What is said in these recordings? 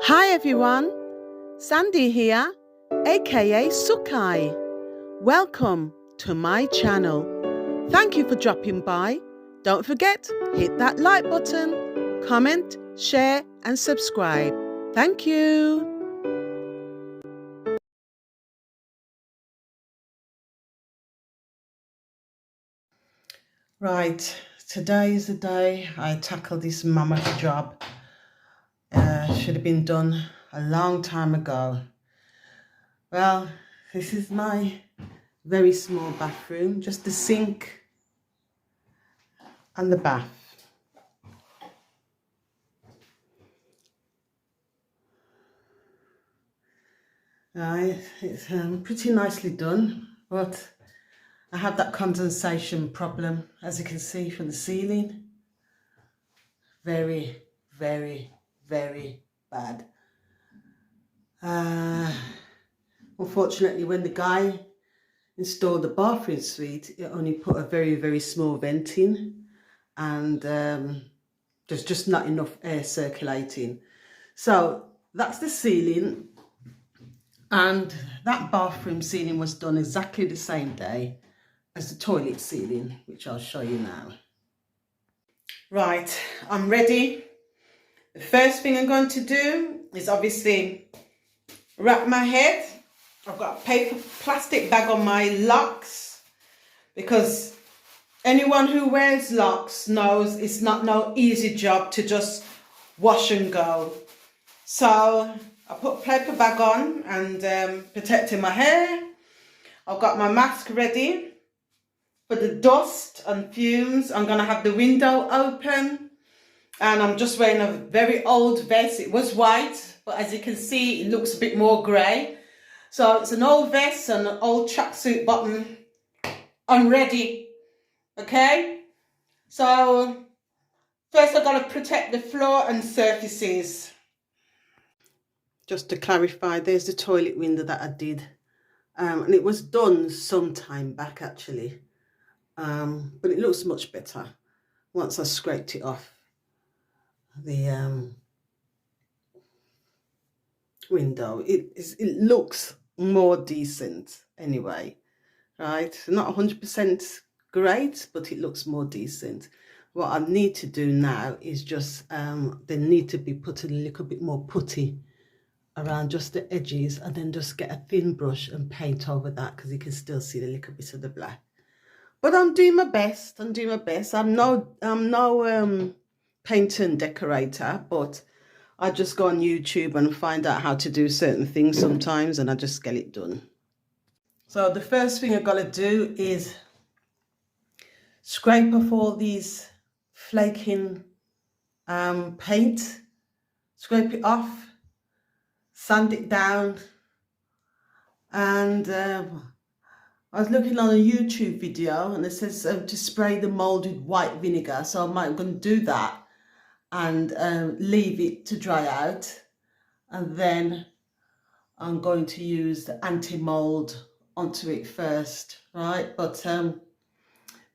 Hi everyone, Sandy here, aka Sukai. Welcome to my channel. Thank you for dropping by. Don't forget, hit that like button, comment, share and subscribe. Thank you. Right, today is the day I tackle this mammoth job. Should have been done a long time ago. Well, this is my very small bathroom, just the sink and the bath. It's pretty nicely done, but I have that condensation problem, as you can see from the ceiling. Very, very, very bad. Unfortunately, when the guy installed the bathroom suite, it only put a very, very small vent in, and there's just not enough air circulating. So that's the ceiling, and that bathroom ceiling was done exactly the same day as the toilet ceiling, which I'll show you now. Right, I'm ready. The first thing I'm going to do is obviously wrap my head. I've got a paper plastic bag on my locks, because anyone who wears locks knows it's not no easy job to just wash and go. So I put a paper bag on and protecting my hair. I've got my mask ready. For the dust and fumes, I'm going to have the window open, and I'm just wearing a very old vest. It was white, but as you can see, it looks a bit more grey. So it's an old vest and an old tracksuit bottom. I'm ready, okay? So first I've got to protect the floor and surfaces. Just to clarify, there's the toilet window that I did, and it was done some time back actually. But it looks much better once I scraped it off the window. It looks more decent anyway, right? Not 100% great, but it looks more decent. What I need to do now is just they need to be put a little bit more putty around just the edges, and then just get a thin brush and paint over that, because you can still see the little bit of the black. But I'm doing my best. I'm no painter and decorator, but I just go on YouTube and find out how to do certain things sometimes, and I just get it done. So the first thing I've got to do is scrape off all these flaking paint, scrape it off, sand it down, and I was looking on a YouTube video and it says to spray the mould with white vinegar. So I'm going to do that and leave it to dry out. And then I'm going to use the anti-mould onto it first, right? But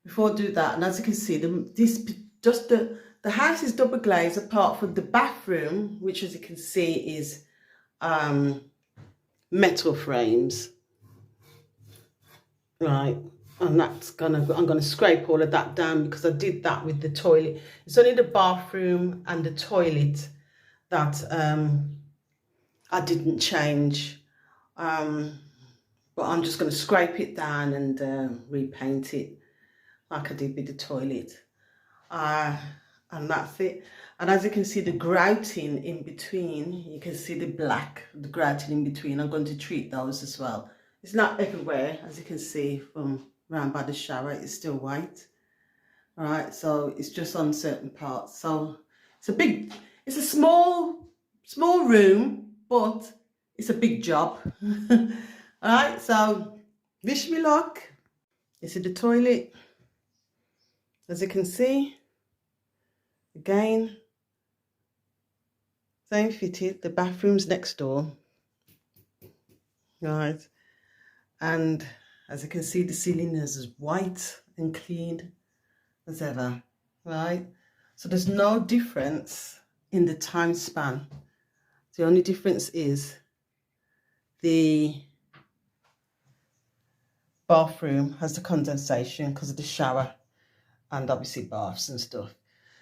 before I do that, and as you can see, the house is double glazed apart from the bathroom, which as you can see is metal frames. Right, and I'm gonna scrape all of that down, because I did that with the toilet. It's only the bathroom and the toilet that I didn't change, but I'm just going to scrape it down and repaint it like I did with the toilet, and that's it. And as you can see, the grouting in between, you can see the black, the grouting in between. I'm going to treat those as well. It's not everywhere, as you can see from round by the shower, it's still white. All right, so it's just on certain parts. So it's a small room, but it's a big job. All right, so wish me luck. This is the toilet. As you can see, again, same fitted. The bathroom's next door. Right. And as you can see, the ceiling is as white and clean as ever, right? So there's no difference in the time span The only difference is the bathroom has the condensation because of the shower and obviously baths and stuff.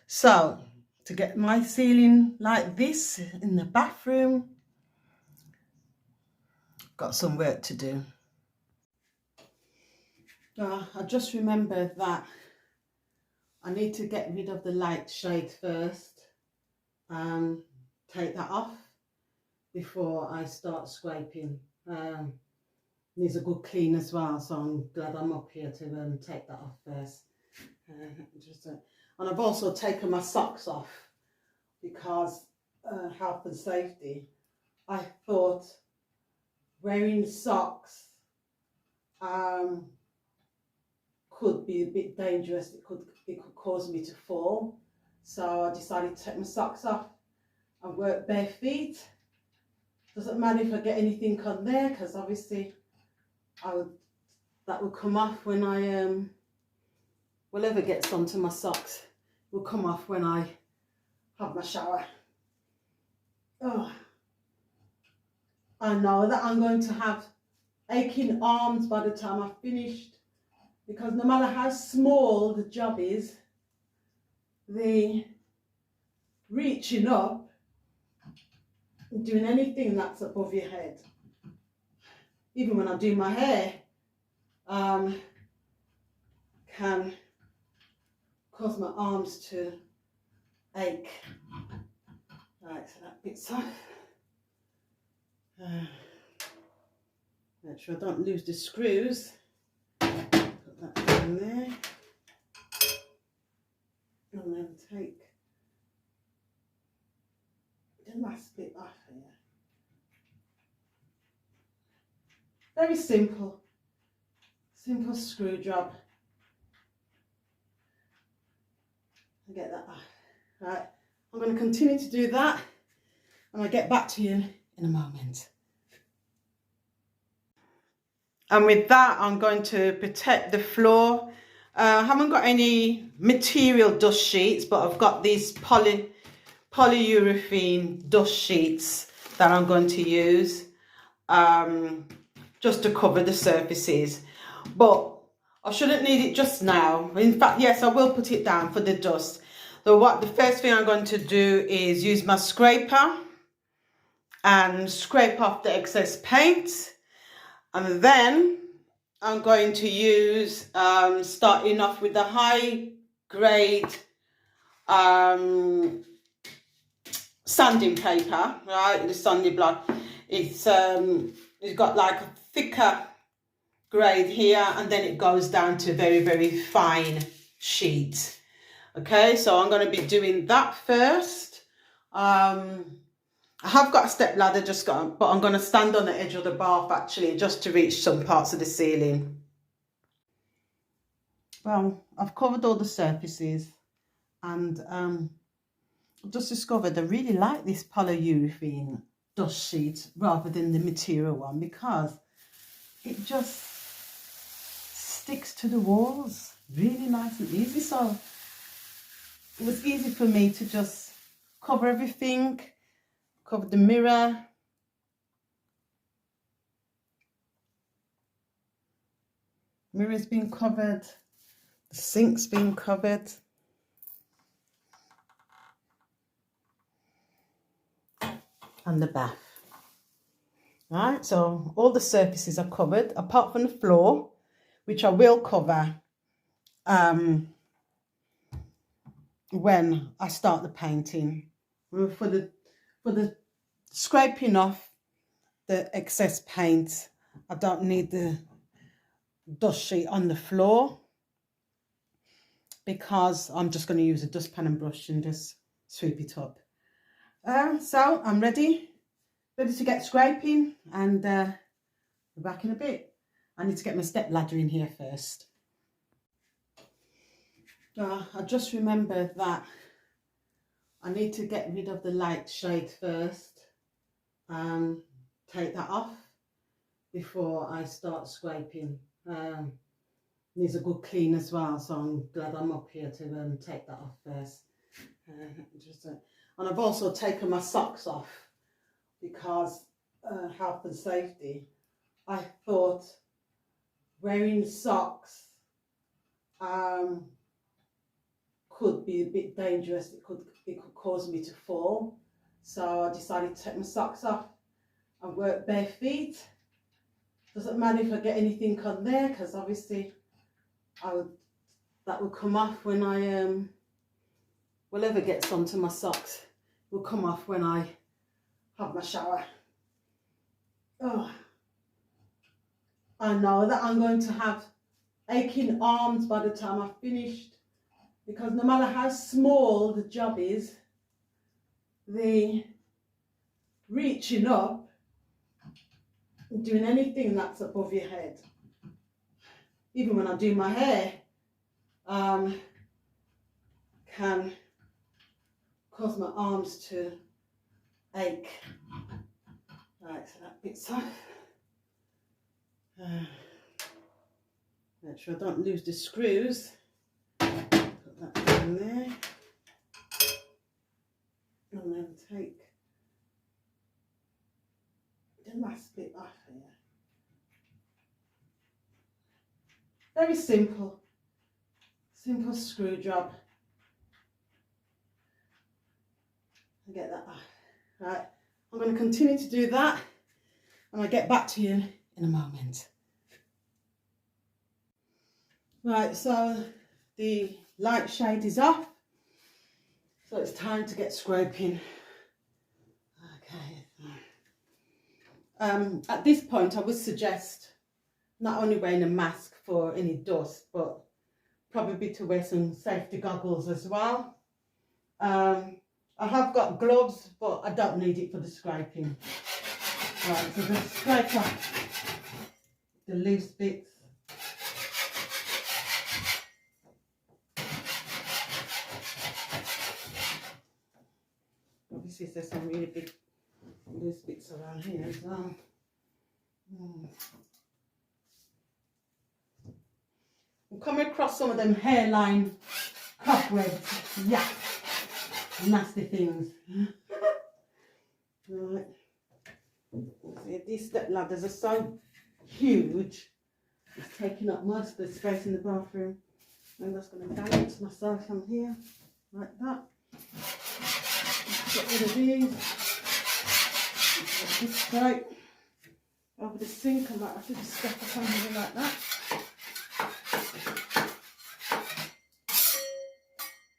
So to get my ceiling like this in the bathroom, got some work to do. I just remembered that I need to get rid of the light shade first. Take that off before I start scraping. Needs a good clean as well, so I'm glad I'm up here to take that off first. And I've also taken my socks off because health and safety. I thought wearing socks could be a bit dangerous. It could cause me to fall. So I decided to take my socks off and work bare feet. Doesn't matter if I get anything on there, because obviously that will come off when I whatever gets onto my socks will come off when I have my shower. Oh, I know that I'm going to have aching arms by the time I've finished, because no matter how small the job is, the reaching up, doing anything that's above your head, even when I do my hair, can cause my arms to ache. Right, so that bit's off. Make sure I don't lose the screws. Put that down there. And then take the last bit off here. Very simple screw job. I get that off. Right, I'm going to continue to do that and I'll get back to you in a moment. And with that, I'm going to protect the floor. I haven't got any material dust sheets, but I've got these polyurethane dust sheets that I'm going to use just to cover the surfaces. But I shouldn't need it just now. In fact, yes, I will put it down for the dust. So the first thing I'm going to do is use my scraper and scrape off the excess paint. And then I'm going to use, starting off with the high grade sanding paper, right? The sanding block. It's got like a thicker grade here, and then it goes down to very, very fine sheet. Okay, so I'm going to be doing that first. I have got a step ladder but I'm going to stand on the edge of the bath actually, just to reach some parts of the ceiling. Well, I've covered all the surfaces, and I've just discovered I really like this polyurethane dust sheet rather than the material one, because it just sticks to the walls really nice and easy. So it was easy for me to just cover everything. Cover the mirror. Mirror's been covered. The sink's been covered. And the bath. Right, so all the surfaces are covered apart from the floor, which I will cover when I start the painting. For the scraping off the excess paint, I don't need the dust sheet on the floor, because I'm just going to use a dustpan and brush and just sweep it up. So I'm ready to get scraping, and we're back in a bit. I need to get my step ladder in here first. I just remembered that I need to get rid of the light shade first. Take that off before I start scraping. Needs a good clean as well, so I'm glad I'm up here to take that off first. And I've also taken my socks off because health and safety, I thought wearing socks could be a bit dangerous. It could cause me to fall. So I decided to take my socks off and work bare feet. Doesn't matter if I get anything on there, because obviously that will come off when I whatever gets onto my socks will come off when I have my shower. Oh, I know that I'm going to have aching arms by the time I've finished, because no matter how small the job is, the reaching up, doing anything that's above your head, even when I do my hair, can cause my arms to ache. Right, so that bit's off. Make sure I don't lose the screws. Put that down there. And then take the last bit off here. Very simple screw job. And get that off. Right, I'm going to continue to do that, and I'll get back to you in a moment. Right, so the light shade is off, so it's time to get scraping. Okay. At this point, I would suggest not only wearing a mask for any dust, but probably to wear some safety goggles as well. I have got gloves, but I don't need it for the scraping. Right, so just scrape off the loose bits. Obviously, there's some really big loose bits around here as well. I'm coming across some of them hairline cobwebs. Yeah, nasty things. Right. See, these step ladders are so huge. It's taking up most of the space in the bathroom. I'm just going to balance myself from here, like that. Get rid of these. Get this straight over the sink. I might have to just step up on here like that.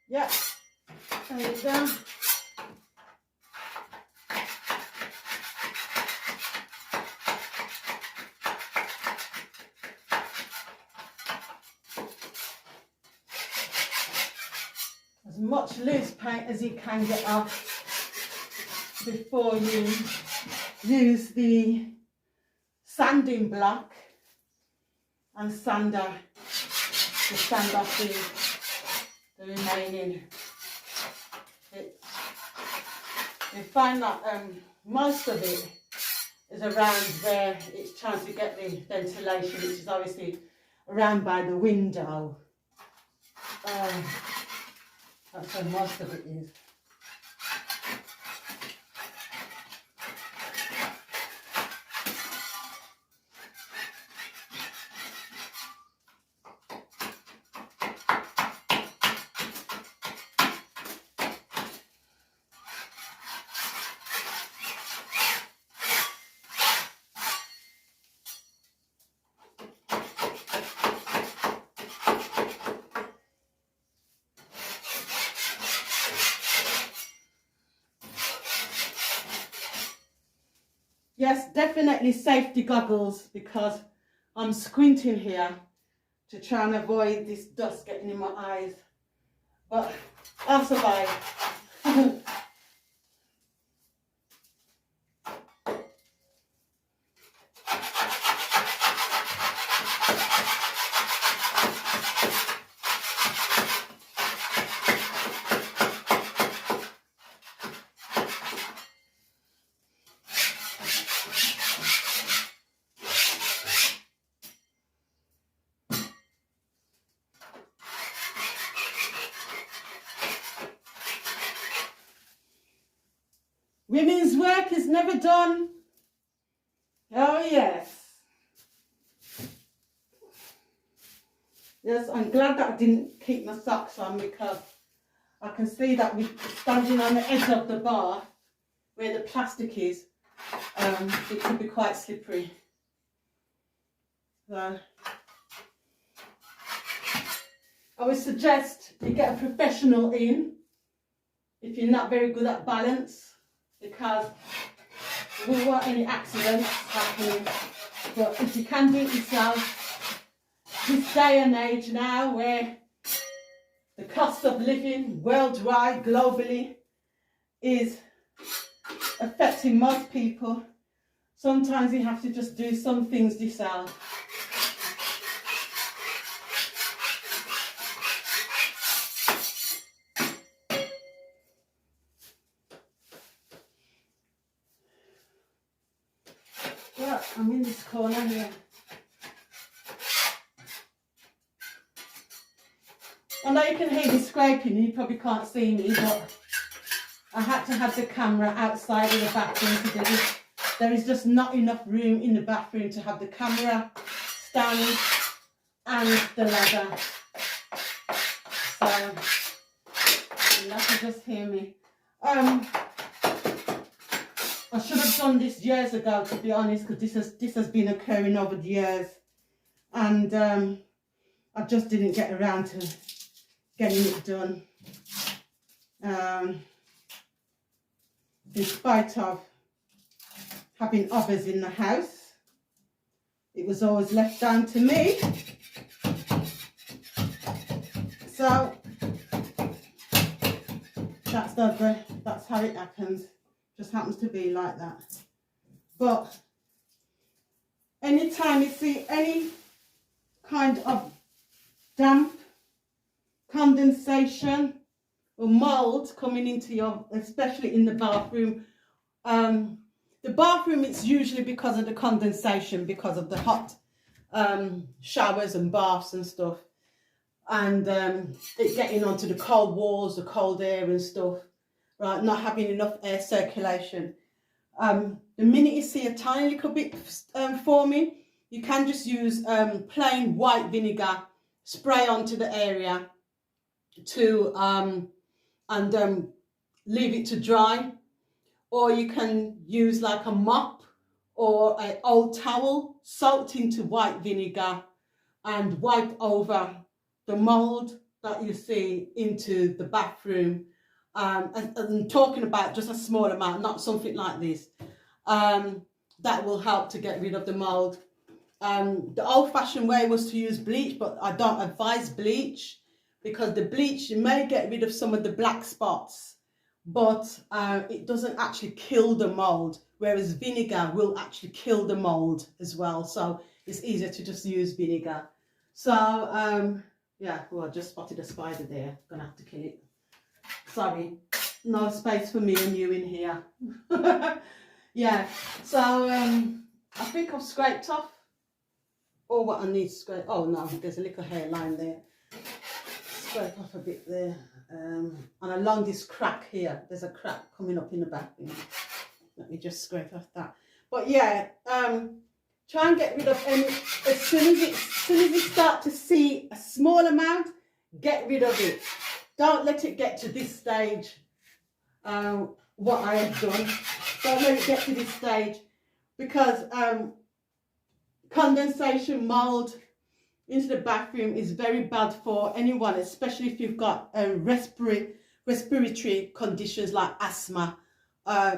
Yeah, there you go. As much loose paint as you can get off before you use the sanding block and sander to sand off the remaining bits. You find that most of it is around where it's trying to get the ventilation, which is obviously around by the window. That's where most of it is. Yes, definitely safety goggles, because I'm squinting here to try and avoid this dust getting in my eyes. But I'll survive. Mistake is never done. Oh yes. Yes, I'm glad that I didn't keep my socks on, because I can see that we're standing on the edge of the bar where the plastic is. It could be quite slippery. So I would suggest you get a professional in if you're not very good at balance, because we won't want any accidents happening. But if you can do it yourself, this day and age now, where the cost of living worldwide, globally, is affecting most people, sometimes you have to just do some things yourself. Right, I'm in this corner here. I know you can hear me scraping, you probably can't see me, but I had to have the camera outside of the bathroom to do this. There is just not enough room in the bathroom to have the camera stand and the ladder. So you'll have to just hear me. I should have done this years ago, to be honest, because this has been occurring over the years, and I just didn't get around to getting it done. In spite of having others in the house, it was always left down to me. So that's how it happens. Just happens to be like that. But anytime you see any kind of damp, condensation or mould coming into your, especially in the bathroom, the bathroom, it's usually because of the condensation, because of the hot showers and baths and stuff, and it getting onto the cold walls, the cold air and stuff, right, not having enough air circulation. The minute you see a tiny little bit forming, you can just use plain white vinegar, spray onto the area to leave it to dry, or you can use like a mop or an old towel soaked into white vinegar and wipe over the mould that you see into the bathroom. And talking about just a small amount, not something like this, that will help to get rid of the mould. The old-fashioned way was to use bleach, but I don't advise bleach, because the bleach, you may get rid of some of the black spots, but it doesn't actually kill the mould, whereas vinegar will actually kill the mould as well. So it's easier to just use vinegar. So yeah, well, I just spotted a spider there. Gonna have to kill it. Sorry, no space for me and you in here. Yeah, so I think I've scraped off all what I need to scrape. Oh no, there's a little hairline there. Scrape off a bit there. And along this crack here, there's a crack coming up in the bathroom. Let me just scrape off that. But yeah, try and get rid of any, as soon as you start to see a small amount, get rid of it. Don't let it get to this stage, what I have done. Don't let it get to this stage, because condensation, mould into the bathroom is very bad for anyone, especially if you've got respiratory conditions like asthma.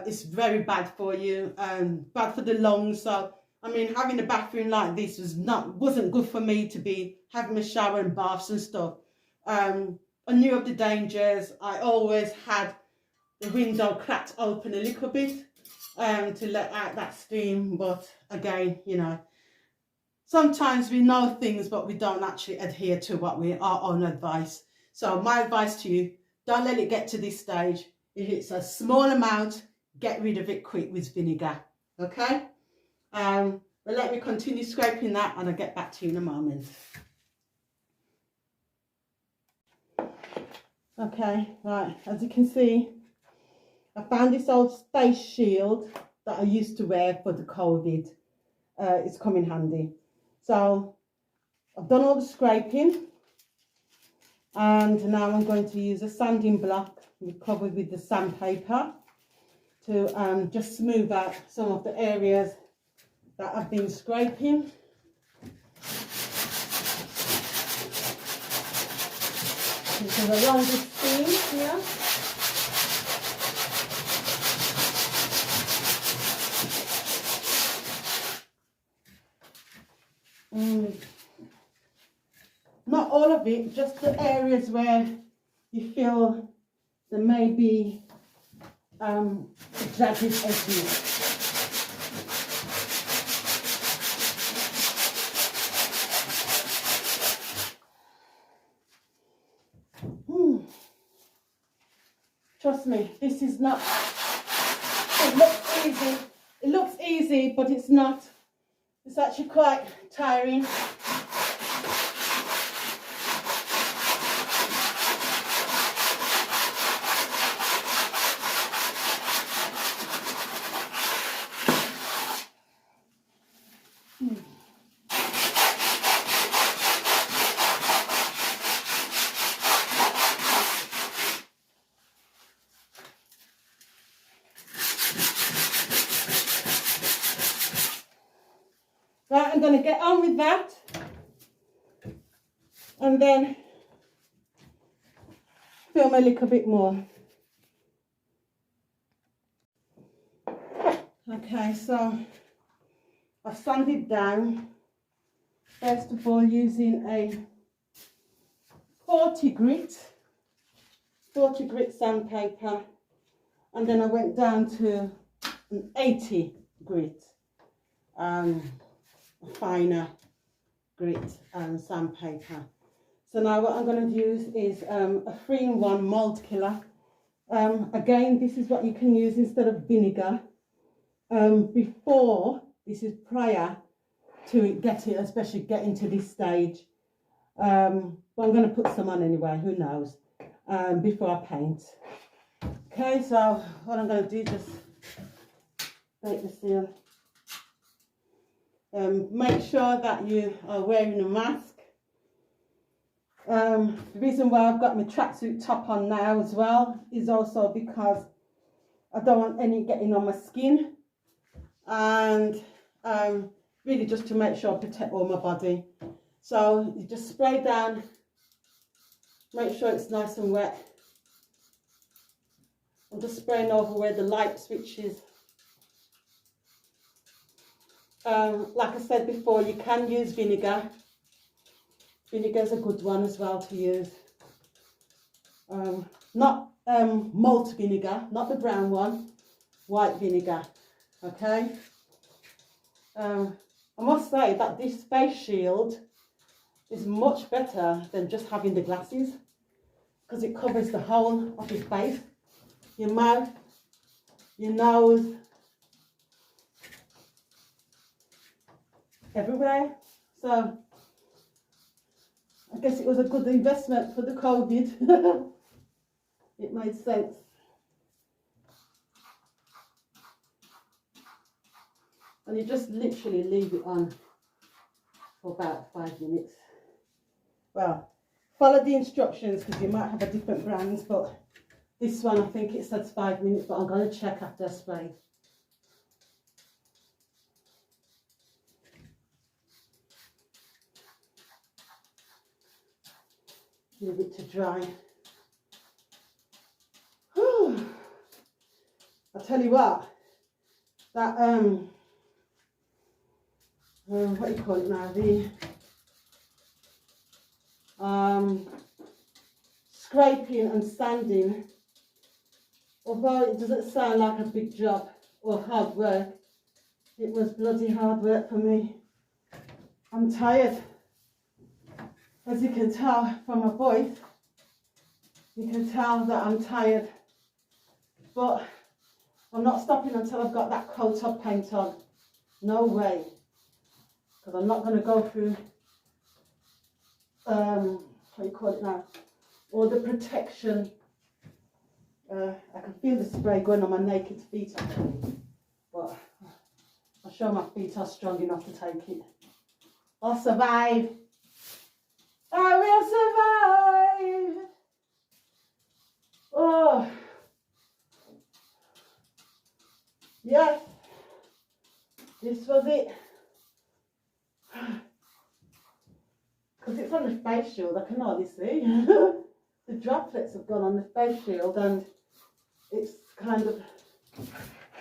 It's very bad for you, bad for the lungs. So I mean, having a bathroom like this wasn't good for me to be having a shower and baths and stuff. I knew of the dangers. I always had the window cracked open a little bit to let out that steam. But again, you know, sometimes we know things, but we don't actually adhere to our own advice. So my advice to you, don't let it get to this stage. If it's a small amount, get rid of it quick with vinegar. Okay? But let me continue scraping that and I'll get back to you in a moment. Okay, right, as you can see, I found this old face shield that I used to wear for the COVID. It's come in handy. So I've done all the scraping, and now I'm going to use a sanding block covered with the sandpaper to just smooth out some of the areas that I've been scraping. This is a longer seam here. Not all of it, just the areas where you feel there may be jagged edges. Trust me, this is not, it looks easy. It looks easy, but it's not. It's actually quite tiring. Right, I'm going to get on with that, and then film a little bit more. Okay, so I've sanded down, first of all using a 40 grit sandpaper, and then I went down to an 80 grit. Finer grit and sandpaper. So now what I'm going to use is a 3-in-1 mold killer. Again, this is what you can use instead of vinegar. Before, this is prior to it especially getting to this stage. But I'm going to put some on anyway, who knows, before I paint. Okay, so what I'm going to do is just make the seal. Make sure that you are wearing a mask. The reason why I've got my tracksuit top on now as well is also because I don't want any getting on my skin, and really just to make sure I protect all my body. So you just spray down, make sure it's nice and wet. I'm just spraying over where the light switch is. Like I said before, you can use vinegar. Vinegar is a good one as well to use. Not malt vinegar, not the brown one, white vinegar. Okay. I must say that this face shield is much better than just having the glasses, because it covers the whole of your face, your mouth, your nose, everywhere. So I guess it was a good investment for the COVID. It made sense. And you just literally leave it on for about 5 minutes. Well, follow the instructions, because you might have a different brands, but this one I think it says 5 minutes, but I'm going to check after I spray. Leave it to dry. Whew. I'll tell you what, that what do you call it now, the scraping and sanding, although it doesn't sound like a big job or hard work, it was bloody hard work for me. I'm tired. As you can tell from my voice, you can tell that I'm tired. But I'm not stopping until I've got that coat of paint on. No way. Because I'm not going to go through, what do you call it now, all the protection I can feel the spray going on my naked feet actually, but I'm sure my feet are strong enough to take it. I'll survive. I will survive. Oh, yes, this was it. Because it's on the face shield, I can hardly see. The droplets have gone on the face shield and it's kind of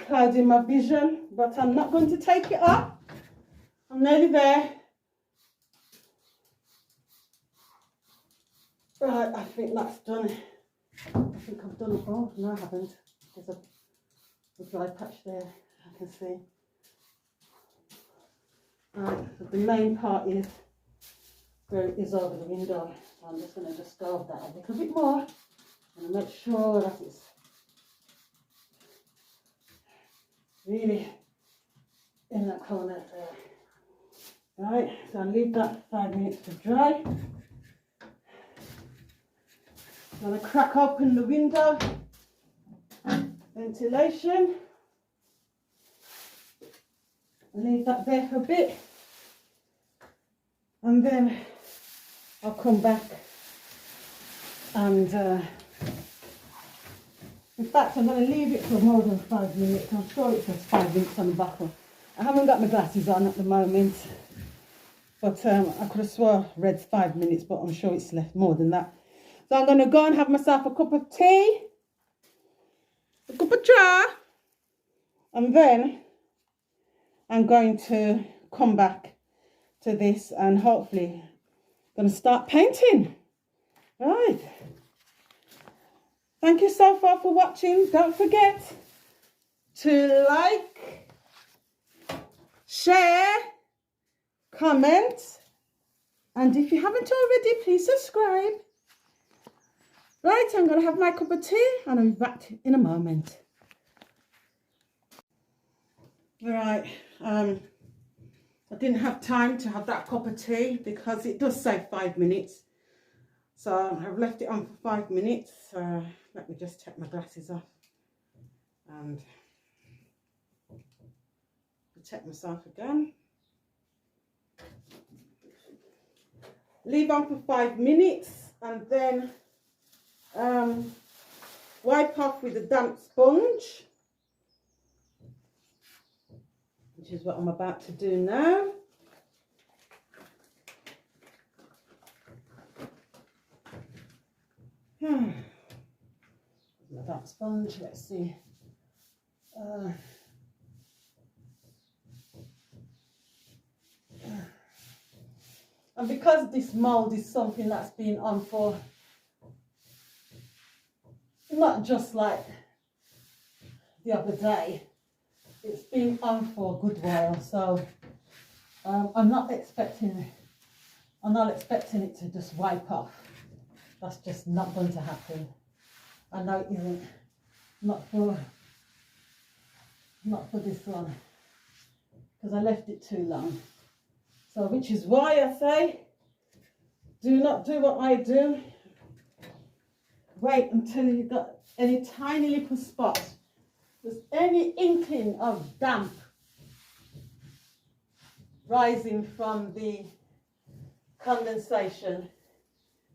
clouding my vision, but I'm not going to take it off. I'm nearly there. Right, I think that's done. I think I've done it all. No, I haven't. There's a dry patch there, I can see. Right, so the main part is where it is over the window. So I'm just going to just go over that a little bit more and make sure that it's really in that corner there. Right, so I'll leave that 5 minutes to dry. I'm going to crack open the window, ventilation, and leave that there for a bit, and then I'll come back and in fact I'm going to leave it for more than 5 minutes. I'm sure it says 5 minutes on the bottle. I haven't got my glasses on at the moment, but I could have swore read 5 minutes, but I'm sure it's left more than that. So I'm going to go and have myself a cup of tea, a cup of chai, and then I'm going to come back to this and hopefully going to start painting. Right. Thank you so far for watching. Don't forget to like, share, comment, and if you haven't already, please subscribe. Right, I'm going to have my cup of tea and I'll be back in a moment. Right, I didn't have time to have that cup of tea because it does say 5 minutes. So I've left it on for 5 minutes. Let me just take my glasses off and protect myself again. Leave on for 5 minutes and then wipe off with a damp sponge, which is what I'm about to do now. My damp sponge, let's see. And because this mould is something that's been on for not just like the other day, it's been on for a good while, so I'm not expecting it to just wipe off. That's just not going to happen. I know it isn't, not for this one, because I left it too long. So which is why I say, do not do what I do. Wait until you've got any tiny little spot, there's any inkling of damp rising from the condensation,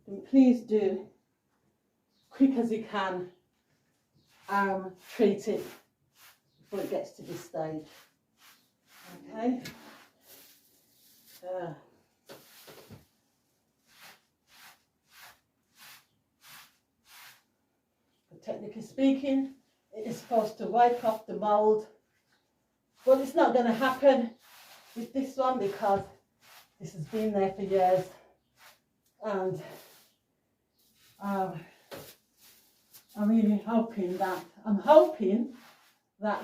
then please do, quick as you can, treat it before it gets to this stage. Okay. Technically speaking, it is supposed to wipe off the mould, but it's not going to happen with this one because this has been there for years, and I'm really hoping that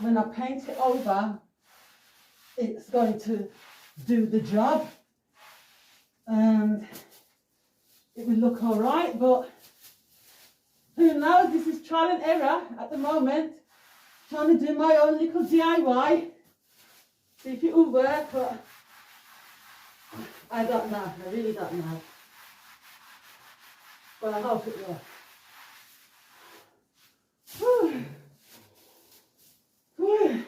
when I paint it over, it's going to do the job and it will look all right. But who knows, this is trial and error at the moment, trying to do my own little DIY, see if it will work, but I don't know, I really don't know, but I hope it will. Whew. Whew.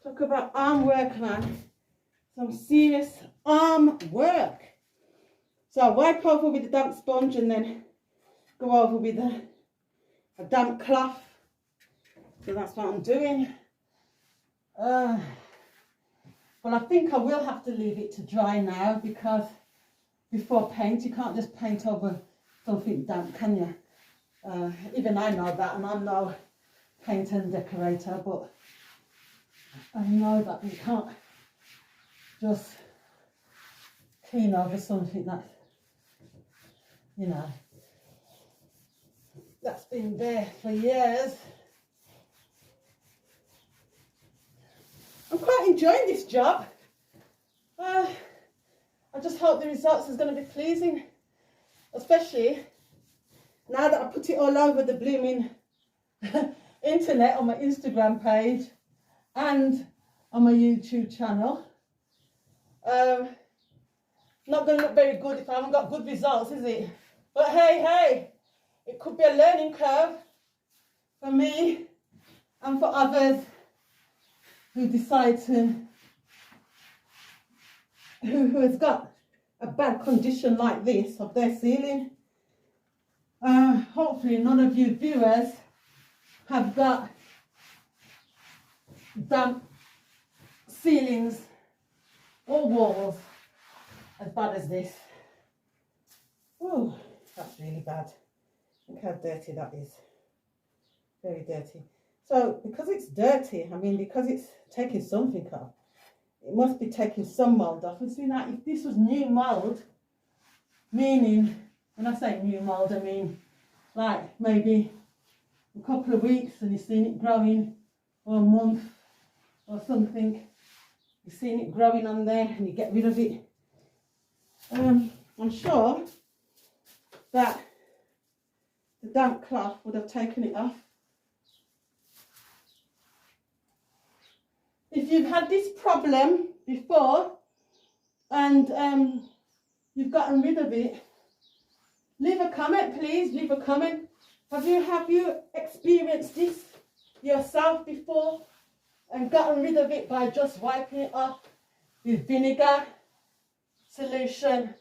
Talk about arm work, man. Some serious arm work. So I wipe over with the damp sponge and then go over with a damp cloth. So that's what I'm doing. Well, I think I will have to leave it to dry now, because before paint, you can't just paint over something damp, can you? Even I know that, and I'm no painter and decorator, but I know that you can't just clean over something that, you know, that's been there for years. I'm quite enjoying this job. I just hope the results is going to be pleasing, especially now that I put it all over the blooming internet on my Instagram page and on my YouTube channel. Not going to look very good if I haven't got good results, is it? But hey, it could be a learning curve for me and for others who decide to, who has got a bad condition like this of their ceiling. Hopefully none of you viewers have got damp ceilings or walls as bad as this. Oh, that's really bad. Look how dirty that is. Very dirty. So because it's dirty, I mean, because it's taking something off, it must be taking some mould off. And see, now if this was new mould, meaning, when I say new mould, I mean like maybe a couple of weeks and you've seen it growing, or a month or something, you've seen it growing on there and you get rid of it. I'm sure that the damp cloth would have taken it off. If you've had this problem before and you've gotten rid of it, leave a comment, please. Leave a comment. Have you experienced this yourself before and gotten rid of it by just wiping it off with vinegar solution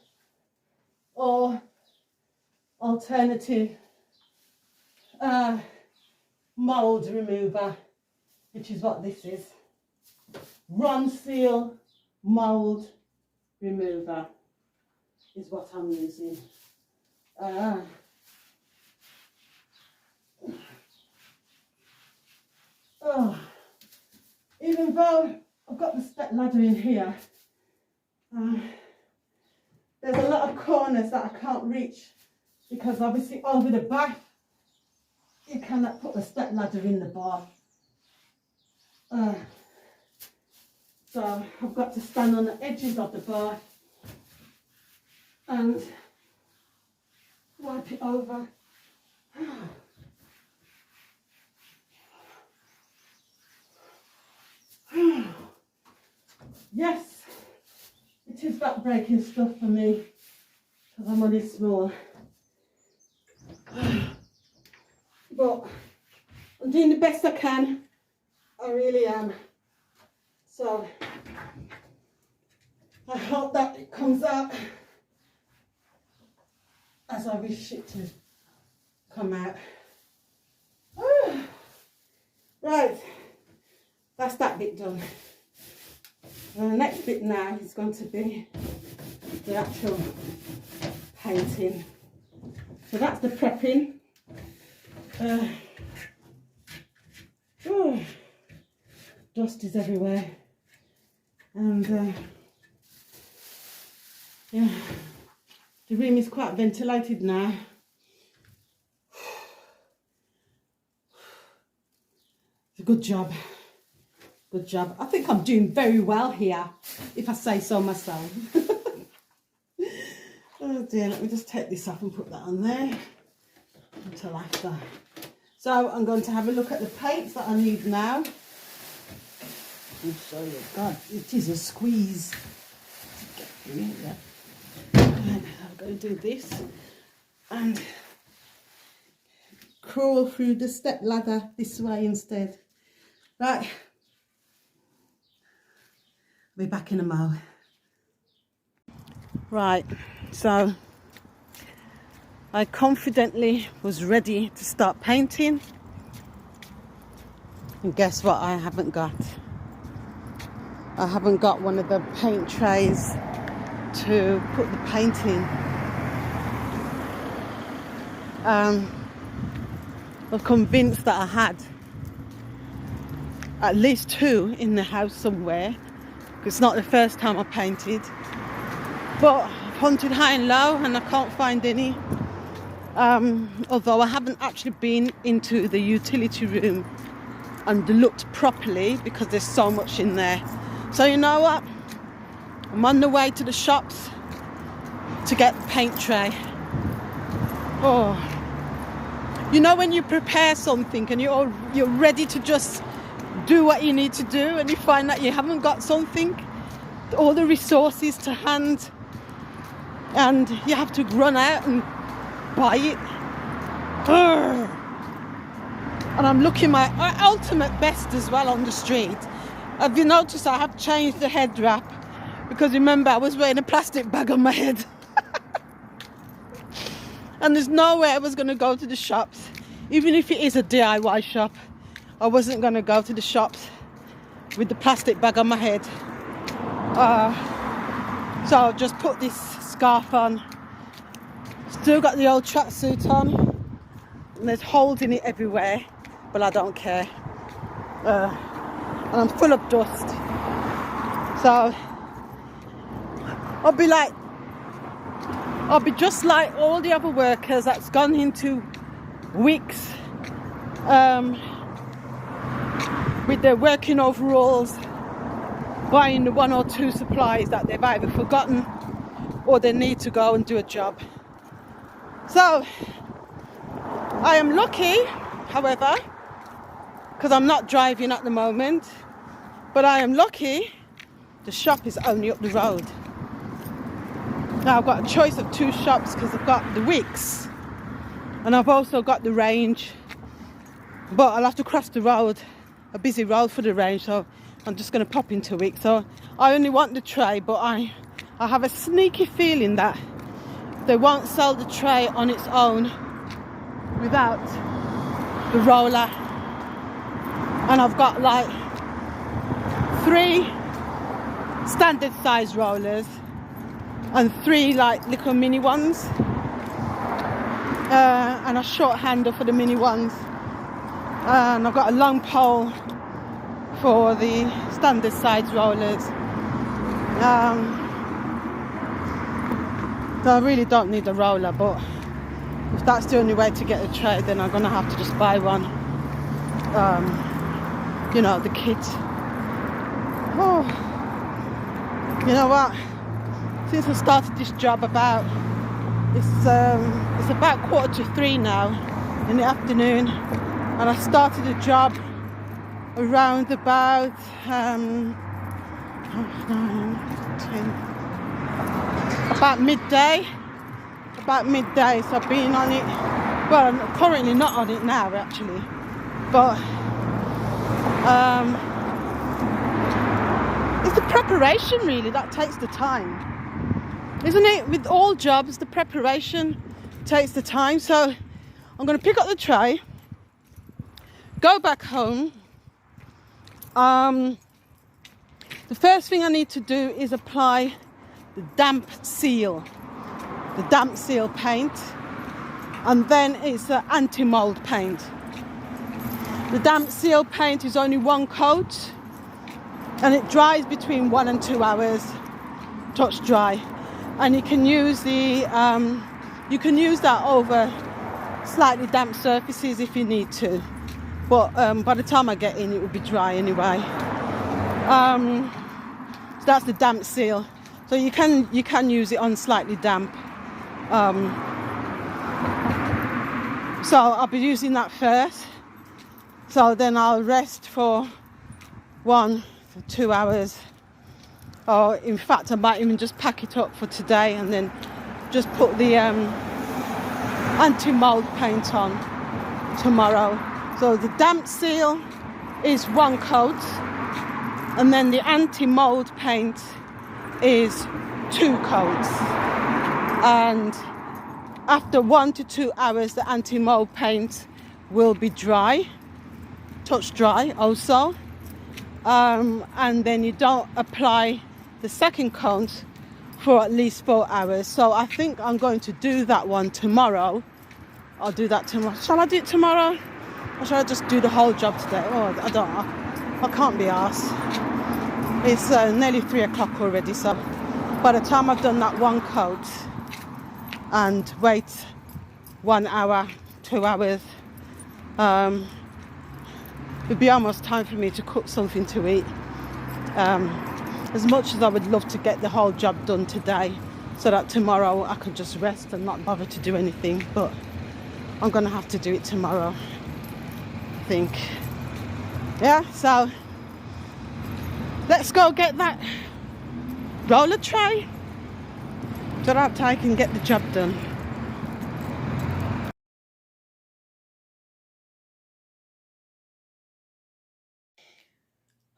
or alternative mould remover, which is what this is? Run Seal mould remover is what I'm using. Even though I've got the step ladder in here, there's a lot of corners that I can't reach, because obviously over the bath you cannot put the step ladder in the bath. So I've got to stand on the edges of the bath and wipe it over. Yes, it is back-breaking stuff for me because I'm only small. But I'm doing the best I can. I really am. So I hope that it comes out as I wish it to come out. Right, that's that bit done. And the next bit now is going to be the actual painting. So that's the prepping. Dust is everywhere, and yeah, the room is quite ventilated now. It's a good job. Good job. I think I'm doing very well here, if I say so myself. Oh dear, let me just take this off and put that on there until after. So I'm going to have a look at the paints that I need now. I'll show you. God, it is a squeeze to get through here. And I'm going to do this and crawl through the step ladder this way instead. Right, I'll be back in a mo. Right, so I confidently was ready to start painting, and guess what I haven't got? I haven't got one of the paint trays to put the paint in. I'm convinced that I had at least 2 in the house somewhere. It's not the first time I painted, but I've hunted high and low and I can't find any. Although I haven't actually been into the utility room and looked properly because there's so much in there. So you know what? I'm on the way to the shops to get the paint tray. Oh, you know when you prepare something and you're ready to just do what you need to do, and you find that you haven't got something, all the resources to hand, and you have to run out and buy it. And I'm looking my ultimate best as well on the street. Have you noticed I have changed the head wrap? Because remember, I was wearing a plastic bag on my head. And there's no way I was going to go to the shops. Even if it is a DIY shop, I wasn't going to go to the shops with the plastic bag on my head. So I'll just put this scarf on. Still got the old tracksuit on. And there's holes in it everywhere, but I don't care. And I'm full of dust. So I'll be just like all the other workers that's gone into weeks with their working overalls, buying the 1 or 2 supplies that they've either forgotten or they need to go and do a job. So I am lucky, however, because I'm not driving at the moment, but I am lucky the shop is only up the road. Now I've got a choice of 2 shops because I've got the Wicks and I've also got the Range, but I'll have to cross the road, a busy road for the Range, so I'm just going to pop into Wicks. So I only want the tray, but I have a sneaky feeling that they won't sell the tray on its own without the roller. And I've got like 3 standard size rollers and 3 like little mini ones, and a short handle for the mini ones, and I've got a long pole for the standard size rollers. So I really don't need a roller, but if that's the only way to get a tray, then I'm gonna have to just buy one. You know, the kit. Oh, you know what? Since I started this job it's about 2:45 now in the afternoon, and I started the job around about 10, about midday. So I've been on it. Well, I'm currently not on it now actually, but it's the preparation really that takes the time, isn't it? With all jobs, the preparation takes the time. So I'm going to pick up the tray, go back home. The first thing I need to do is apply the damp seal paint, and then it's anti-mould paint. The damp seal paint is only 1 coat, and it dries between 1 and 2 hours, touch dry, and you can use that over slightly damp surfaces if you need to, but by the time I get in it will be dry anyway. So that's the damp seal. So you can use it on slightly damp. So I'll be using that first. So then I'll rest for 1 for 2 hours. Or in fact, I might even just pack it up for today and then just put the anti-mould paint on. tomorrow. So the damp seal is 1 coat, and then the anti-mould paint is 2 coats. And after 1 to 2 hours, the anti-mould paint will be dry, touch dry also. And then you don't apply the second coat for at least 4 hours. So I think I'm going to do that one tomorrow. I'll do that tomorrow. Shall I do it tomorrow? Or shall I just do the whole job today? Oh, I don't know. I can't be arsed. It's nearly 3 o'clock already, so by the time I've done that 1 coat and wait 1 hour, 2 hours, it'd be almost time for me to cook something to eat. As much as I would love to get the whole job done today so that tomorrow I could just rest and not bother to do anything, but I'm gonna have to do it tomorrow, I think. Yeah, so let's go get that roller tray so that I can get the job done.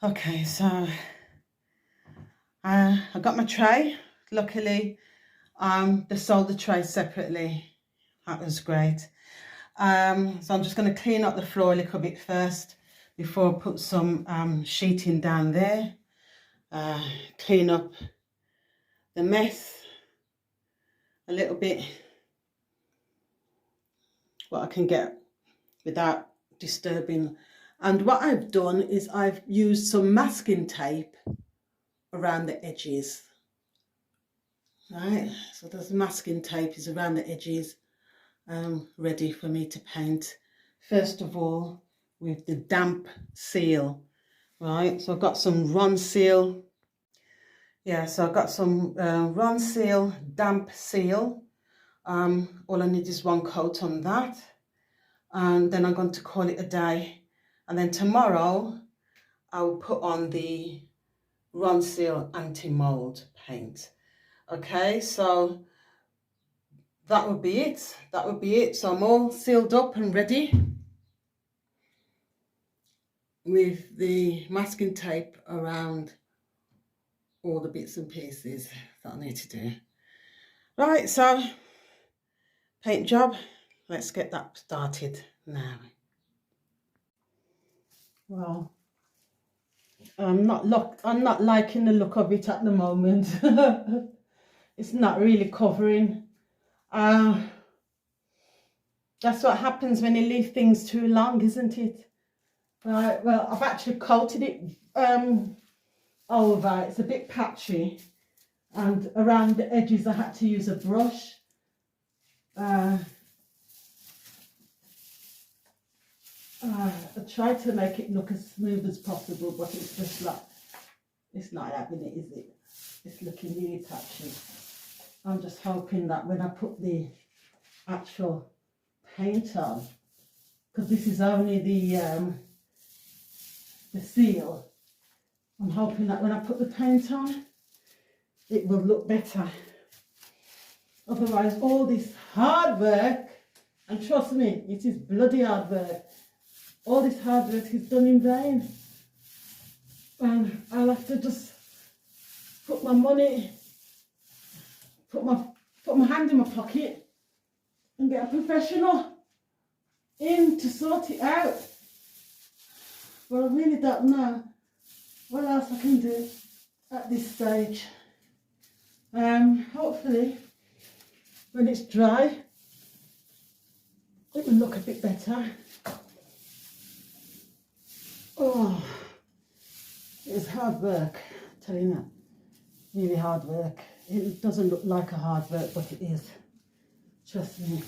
Okay, so I got my tray. Luckily, they sold the tray separately. That was great. So I'm just going to clean up the floor a little bit first before I put some sheeting down there. Clean up the mess a little bit, what I can get without disturbing. And what I've done is I've used some masking tape around the edges. Right, so this masking tape is around the edges, ready for me to paint. First of all, with the damp seal. Right, so I've got some Ron Seal. Yeah, so I've got some Ron Seal, damp seal. All I need is 1 coat on that. And then I'm going to call it a day. And then tomorrow, I'll put on the Ron Seal anti-mould paint. Okay, so that would be it. That would be it. So I'm all sealed up and ready with the masking tape around all the bits and pieces that I need to do. Right, so paint job. Let's get that started now. Well, I'm not liking the look of it at the moment. It's not really covering. That's what happens when you leave things too long, isn't it? Right, well, I've actually coated it over. It's a bit patchy, and around the edges I had to use a brush. I tried to make it look as smooth as possible, but it's just like, it's not having it, is it? It's looking really patchy. I'm just hoping that when I put the actual paint on, because this is only the seal, I'm hoping that when I put the paint on, it will look better. Otherwise, all this hard work, and trust me, it is bloody hard work, all this hard work is done in vain. And I'll have to just put my money, put my hand in my pocket and get a professional in to sort it out. But I really don't know what else I can do at this stage. Hopefully when it's dry it will look a bit better. Oh, it's hard work, I'm telling you that. Really hard work. It doesn't look like a hard work, but it is. Trust me.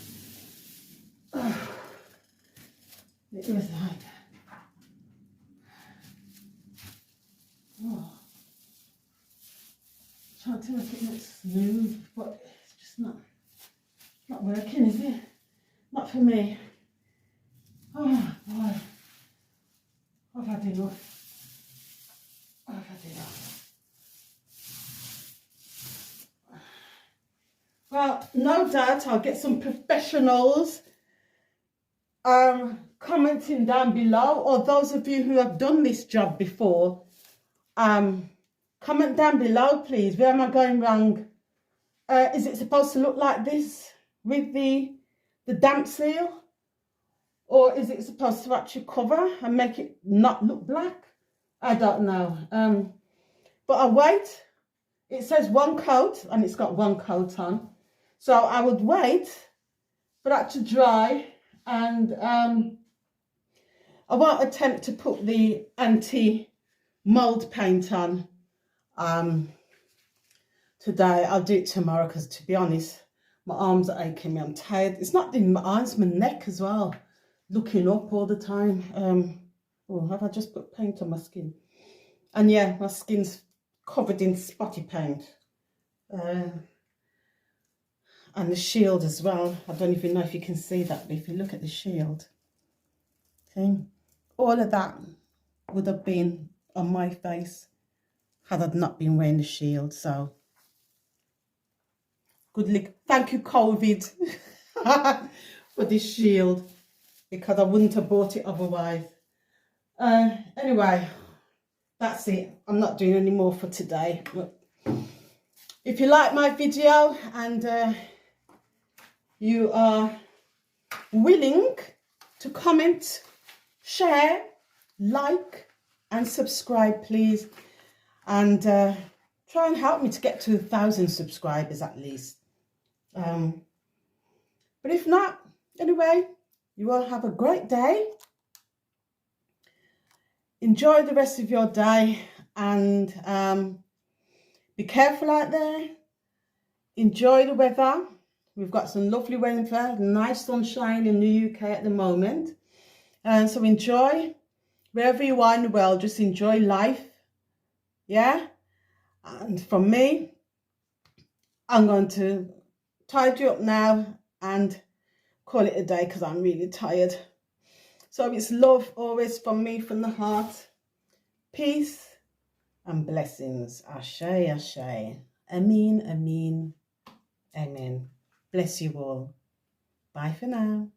Oh, it is hard. Oh. Trying to make it look smooth, but it's just not working, is it? Not for me. Oh boy. I've had enough. I've had enough. Well, no doubt I'll get some professionals commenting down below, or those of you who have done this job before, comment down below, please. Where am I going wrong? Is it supposed to look like this with the damp seal? Or is it supposed to actually cover and make it not look black? I don't know. But I'll wait. It says one coat and it's got one coat on. So I would wait for that to dry, and I won't attempt to put the anti-mould paint on today. I'll do it tomorrow because, to be honest, my arms are aching me. I'm tired. It's not in my arms, my neck as well. Looking up all the time. Oh, have I just put paint on my skin? And yeah, my skin's covered in spotty paint. And the shield as well. I don't even know if you can see that, but if you look at the shield, okay, all of that would have been on my face had I not been wearing the shield. So good luck. Thank you, COVID, for this shield, because I wouldn't have bought it otherwise. Anyway, that's it. I'm not doing any more for today. But if you like my video and you are willing to comment, share, like and subscribe, please, and try and help me to get to 1,000 subscribers at least. But if not, anyway, you all have a great day. Enjoy the rest of your day, and be careful out there. Enjoy the weather. We've got some lovely weather, nice sunshine in the UK at the moment. And so enjoy wherever you are in the world. Just enjoy life. Yeah. And from me, I'm going to tidy up now and call it a day because I'm really tired. So it's love always from me, from the heart. Peace and blessings. Ashe, ashe. Amen, amen, amen. Bless you all. Bye for now.